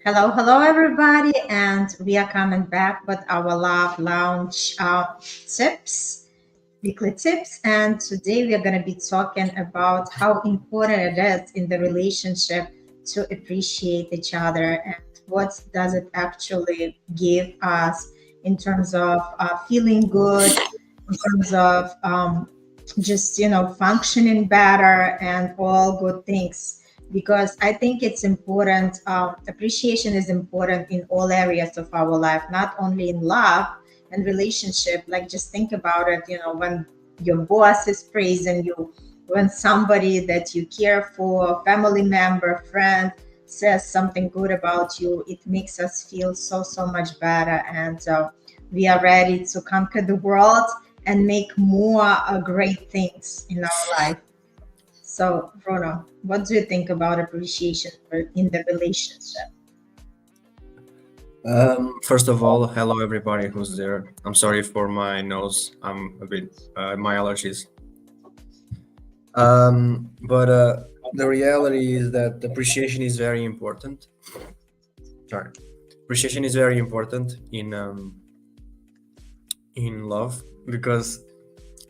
Hello, hello, everybody, and we are coming back with our Love Lounge tips, weekly tips. And today we are going to be talking about how important it is in the relationship to appreciate each other and what does it actually give us in terms of feeling good, in terms of just functioning better and all good things, because I think it's important. Appreciation is important in all areas of our life, not only in love and relationship. Like, just think about it, when your boss is praising you, when somebody that you care for, family member, friend, says something good about you, it makes us feel so much better. And we are ready to conquer the world and make more great things in our life. So, Bruno, what do you think about appreciation in the relationship? First of all, hello everybody who's there. I'm sorry for my nose. I'm a bit my allergies. But the reality is that appreciation is very important. Sorry, appreciation is very important in love because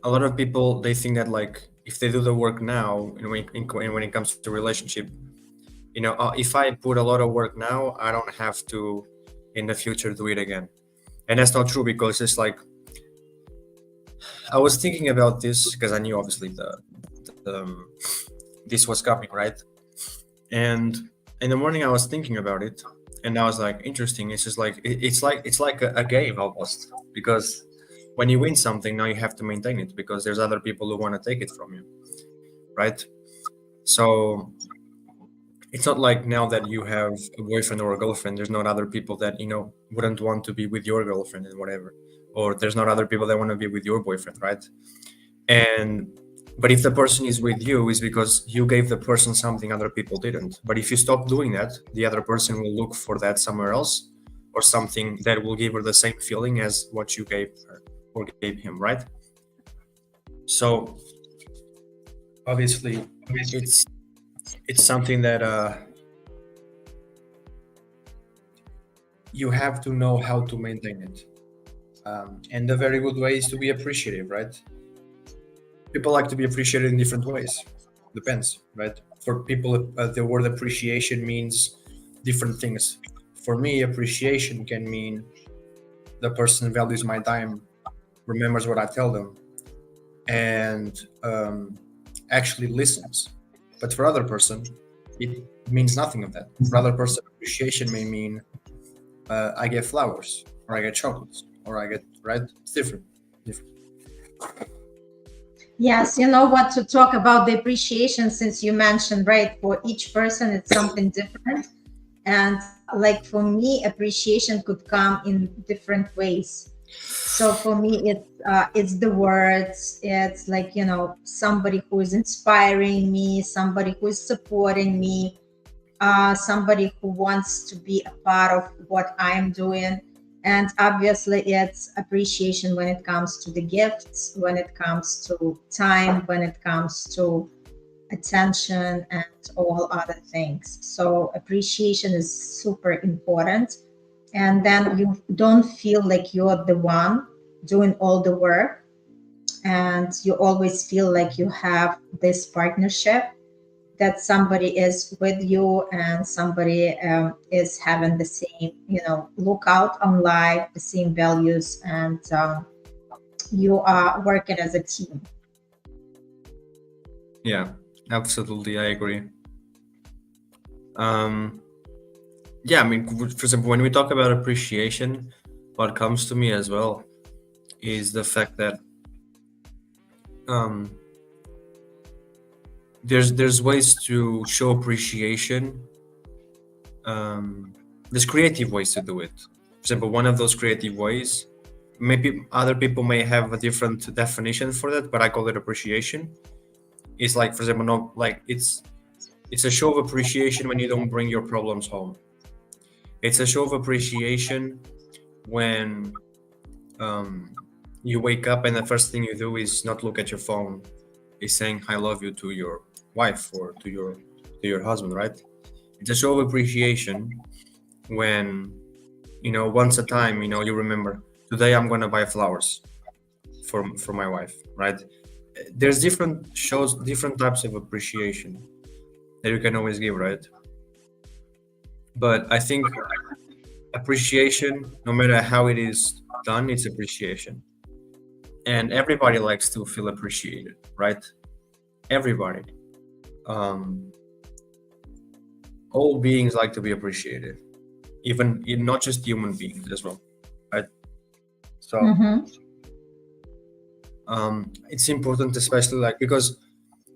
a lot of people they think that like if they do the work now and when it comes to relationship, if I put a lot of work now, I don't have to in the future do it again. And that's not true because it's like I was thinking about this because I knew obviously the this was coming, right? And in the morning I was thinking about it, and I was like, interesting. It's just like it's like a game almost because when you win something, now you have to maintain it because there's other people who want to take it from you, right? So it's not like now that you have a boyfriend or a girlfriend, there's not other people that wouldn't want to be with your girlfriend and whatever, or there's not other people that want to be with your boyfriend, right? And but if the person is with you, is because you gave the person something other people didn't. But if you stop doing that, the other person will look for that somewhere else, or something that will give her the same feeling as what you gave her or gave him, right? So obviously, it's it's something that you have to know how to maintain it. And a very good way is to be appreciative, right? People like to be appreciated in different ways. Depends, right? For people, the word appreciation means different things. For me, appreciation can mean the person values my time, remembers what I tell them, and actually listens. But for other person, it means nothing of that. For other person, appreciation may mean I get flowers, or I get chocolates, or I get right. It's different. Different. Yes, you know what, to talk about the appreciation, since you mentioned, right, for each person, it's something different. And like for me, appreciation could come in different ways. So for me, it's the words. It's like, somebody who is inspiring me, somebody who is supporting me, somebody who wants to be a part of what I'm doing. And obviously, it's appreciation when it comes to the gifts, when it comes to time, when it comes to attention, and all other things. So, appreciation is super important. And then you don't feel like you're the one doing all the work, and you always feel like you have this partnership, that somebody is with you and somebody is having the same, lookout on life, the same values, and you are working as a team. Yeah, absolutely, I agree. Um, yeah, I mean, for example, when we talk about appreciation, what comes to me as well is the fact that um, there's ways to show appreciation. There's creative ways to do it. For example, one of those creative ways, maybe other people may have a different definition for that, but I call it appreciation. It's like, for example, no, like it's a show of appreciation when you don't bring your problems home. It's a show of appreciation when um, you wake up and the first thing you do is not look at your phone, is saying "I love you" to your wife or to your husband, right? It's a show of appreciation when, once a time, you remember, today I'm gonna buy flowers for my wife, right? There's different types of appreciation that you can always give, right? But I think appreciation, no matter how it is done, it's appreciation. And everybody likes to feel appreciated, right? Everybody. Um, all beings like to be appreciated, even not just human beings as well, right? So Mm-hmm. it's important, especially like because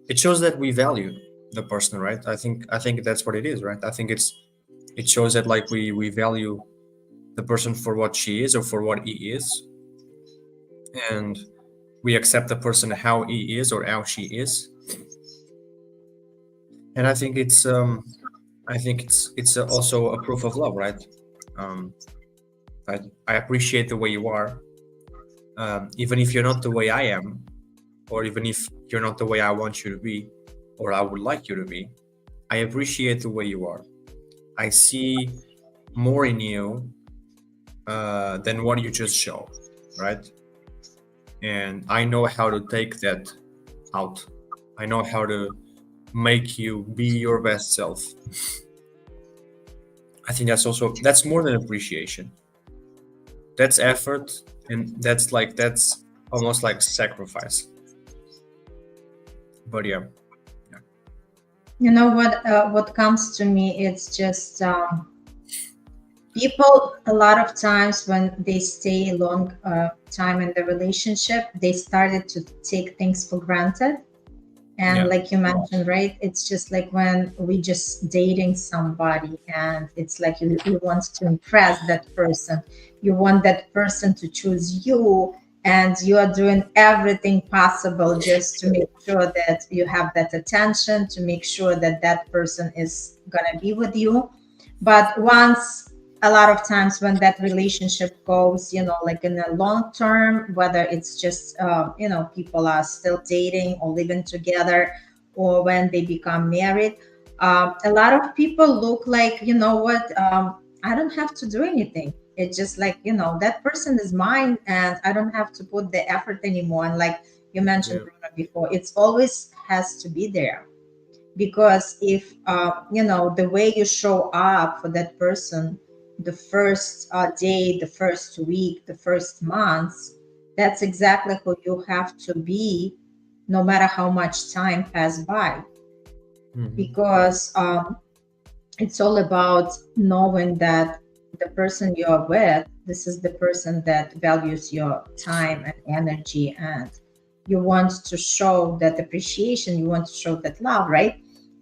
it shows that we value the person, right? I think that's what it is, right? I think it shows that like we value the person for what she is or for what he is, and we accept the person how he is or how she is. And I think it's also a proof of love, right? um I appreciate the way you are, even if you're not the way I am, or even if you're not the way I want you to be, or I would like you to be. I appreciate the way you are. I see more in you than what you just show, right? And I know how to take that out. I know how to make you be your best self. I think that's more than appreciation. That's effort, and that's almost like sacrifice. But yeah, yeah, You know what comes to me? It's just people. A lot of times when they stay a long time in the relationship, they started to take things for granted. And yeah, like you mentioned, right? It's just like when we just dating somebody, and it's like you want to impress that person. You want that person to choose you, and you are doing everything possible just to make sure that you have that attention, to make sure that that person is gonna be with you. But once, a lot of times when that relationship goes, like in the long term, whether it's just people are still dating or living together, or when they become married, a lot of people look like, what, I don't have to do anything. It's just like, that person is mine, and I don't have to put the effort anymore. And like you mentioned, yeah, Bruno, before, it's always has to be there. Because if the way you show up for that person, the first day, the first week, the first months, that's exactly who you have to be, no matter how much time passed by. hmm, Because it's all about knowing that the person you're with, this is the person that values your time and energy, and you want to show that appreciation, you want to show that love, right?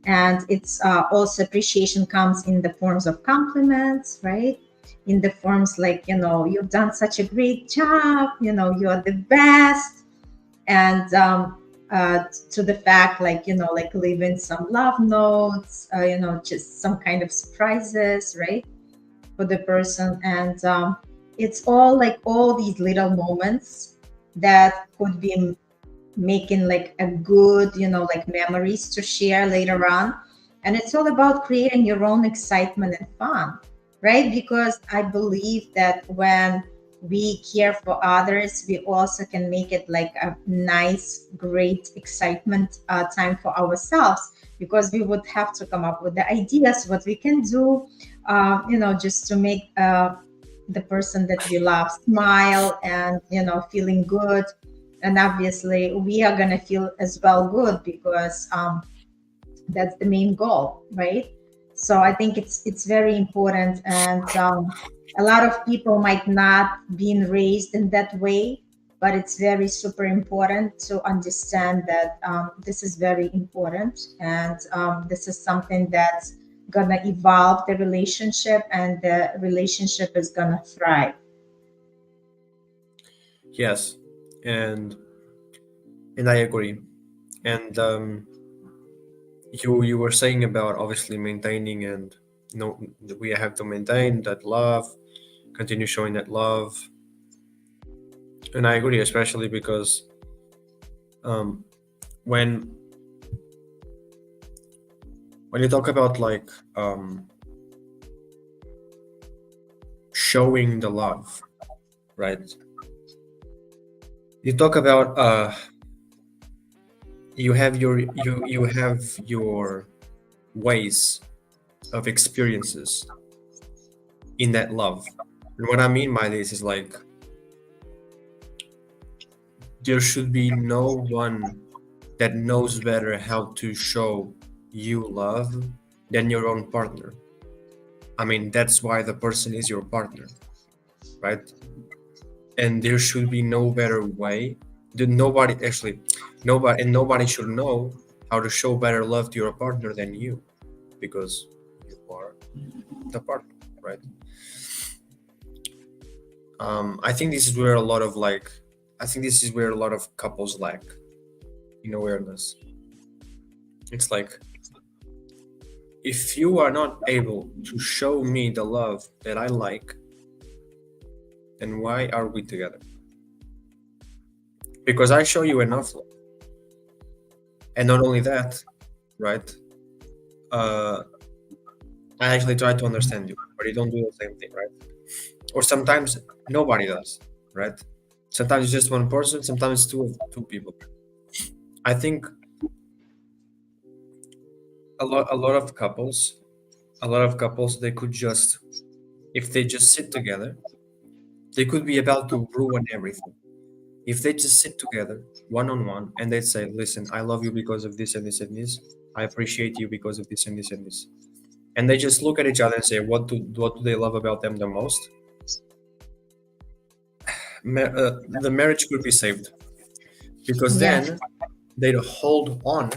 And it's also, appreciation comes in the forms of compliments, right? In the forms like, you've done such a great job, you're the best. And to the fact, like, like leaving some love notes, just some kind of surprises, right, for the person. And it's all like all these little moments that could be making like a good, like memories to share later on. And it's all about creating your own excitement and fun, right? Because I believe that when we care for others, we also can make it like a nice, great excitement time for ourselves, because we would have to come up with the ideas what we can do, just to make the person that we love smile and feeling good. And obviously we are going to feel as well good, because that's the main goal, right? So I think it's very important. And a lot of people might not been raised in that way, but it's very super important to understand that this is very important. And this is something that's gonna evolve the relationship, and the relationship is gonna thrive. yes, and I agree. And you were saying about obviously maintaining, and no, we have to maintain that love, continue showing that love, and I agree, especially because um, when when you talk about like showing the love, right? You talk about you have your ways of experiences in that love. And what I mean by this is like there should be no one that knows better how to show you love than your own partner. I mean, that's why the person is your partner, right? And there should be no better way. Nobody should know how to show better love to your partner than you, because you are the partner, right? I think this is where a lot of couples lack in awareness. It's like, if you are not able to show me the love that I like, then why are we together? Because I show you enough love. And not only that, right? I actually try to understand you, but you don't do the same thing, right? Or sometimes nobody does, right? Sometimes it's just one person, sometimes it's two people. I think a lot of couples, they could just, if they just sit together, they could be about to ruin everything. If they just sit together one-on-one and they say, listen, I love you because of this and this and this, I appreciate you because of this and this and this, and they just look at each other and say, what do they love about them the most, the marriage could be saved. Because then they'd hold on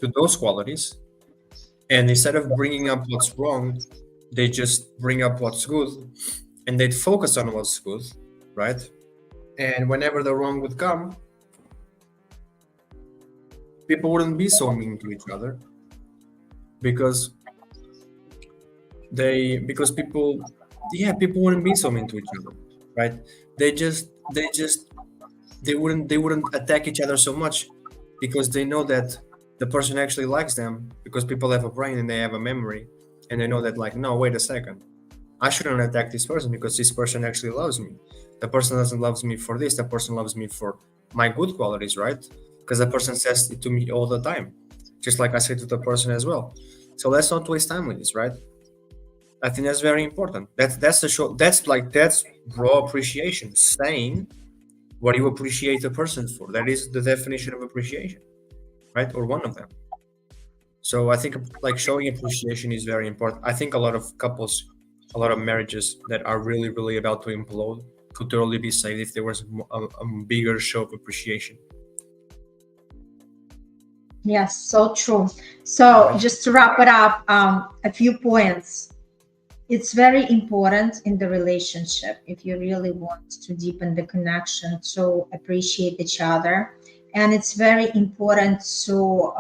to those qualities, and instead of bringing up what's wrong, they just bring up what's good, and they'd focus on what's good, right? And whenever the wrong would come, people wouldn't be so mean to each other, because people wouldn't be so mean to each other, right? They wouldn't attack each other so much, because they know that the person actually likes them, because people have a brain and they have a memory, and they know that, like, no, wait a second, I shouldn't attack this person because this person actually loves me. The person doesn't love me for this, the person loves me for my good qualities, right? Because the person says it to me all the time, just like I say to the person as well. So let's not waste time with this, right? I think that's very important. That's raw appreciation, saying what you appreciate the person for. That is the definition of appreciation, right? Or one of them. So I think like showing appreciation is very important. I think a lot of couples, a lot of marriages that are really, really about to implode could totally be saved if there was a bigger show of appreciation. Yes, so true. So just to wrap it up, a few points. It's very important in the relationship, if you really want to deepen the connection, to appreciate each other. And it's very important to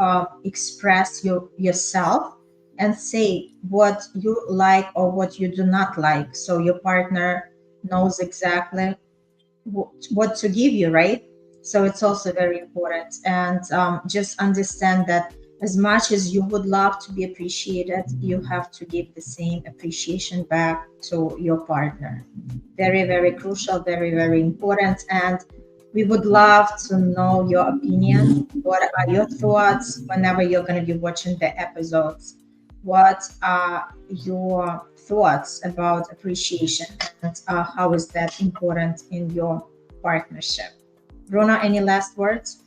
express yourself and say what you like or what you do not like, so your partner knows exactly what to give you, right? So it's also very important. And just understand that as much as you would love to be appreciated, you have to give the same appreciation back to your partner. Very, very crucial, very, very important. And we would love to know your opinion. What are your thoughts whenever you're going to be watching the episodes? What are your thoughts about appreciation, and how is that important in your partnership? Bruno, any last words?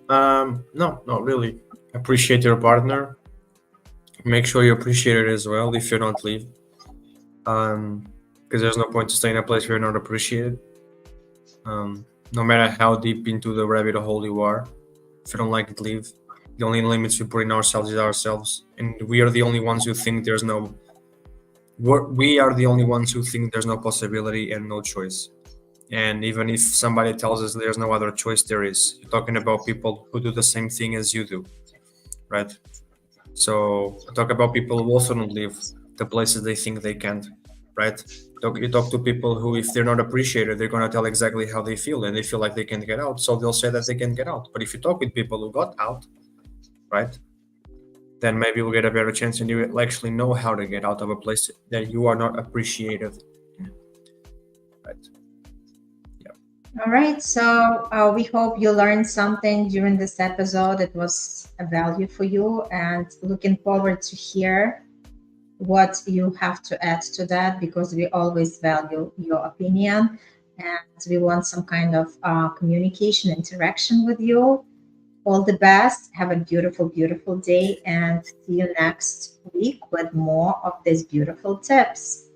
No, not really. Appreciate your partner. Make sure you appreciate it as well if you don't leave. Because there's no point to stay in a place where you're not appreciated. No matter how deep into the rabbit hole you are, if you don't like it, leave. The only limits we put in ourselves is ourselves, and we are the only ones who think there's no. We are the only ones who think there's no possibility and no choice. And even if somebody tells us there's no other choice, there is. You're talking about people who do the same thing as you do, right? So talk about people who also don't leave the places they think they can't, right? You talk to people who, if they're not appreciated, they're going to tell exactly how they feel, and they feel like they can't get out, so they'll say that they can get out. But if you talk with people who got out, right, then maybe we'll get a better chance and you will actually know how to get out of a place that you are not appreciated in. Right. All right. So we hope you learned something during this episode. It was a value for you, and looking forward to hear what you have to add to that, because we always value your opinion and we want some kind of communication interaction with you. All the best. Have a beautiful, beautiful day, and see you next week with more of these beautiful tips.